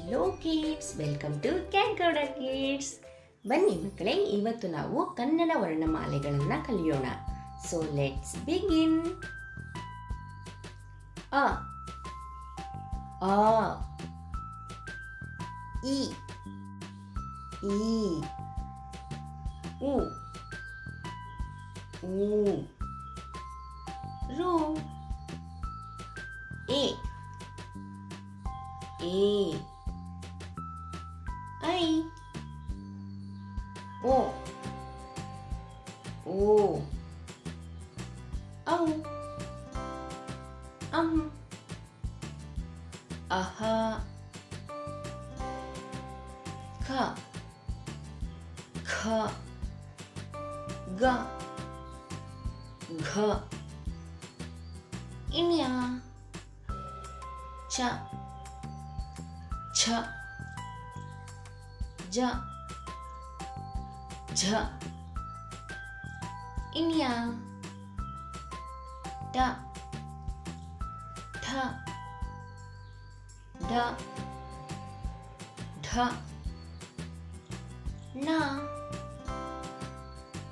Hello kids, welcome to ಕ್ಯಾನ್ಕೋಡ kids. ಬನ್ನಿ ಮಕ್ಕಳೇ, ಇವತ್ತು ನಾವು ಕನ್ನಡ ವರ್ಣಮಾಲೆಗಳನ್ನು ಕಲಿಯೋಣ. So let's begin. ಅ ಆ ಇ ಈ ಉ ಊ ರು ಎ ए ऐ ओ औ अं अह ख ख ग घ इण्या च छ ज झ इण्या ट ठ ढ ढ न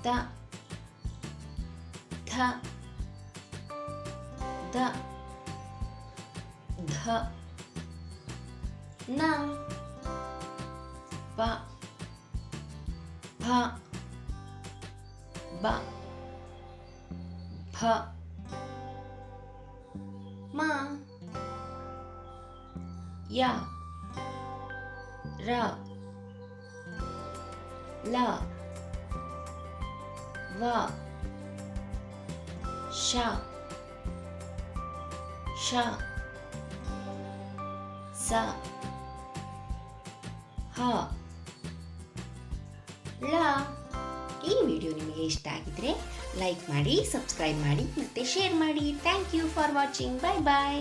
त थ द ध ನ ಪ ಫ ಬ ಫ ಮ ಯ ರ ಲ ವ ಶ ಶ ಸ ಹ ಳ. ಈ ವಿಡಿಯೋ ನಿಮಗೆ ಇಷ್ಟ ಆಗಿದ್ರೆ ಲೈಕ್ ಮಾಡಿ, ಸಬ್ಸ್ಕ್ರೈಬ್ ಮಾಡಿ ಮತ್ತು ಶೇರ್ ಮಾಡಿ. Thank you for watching. Bye bye.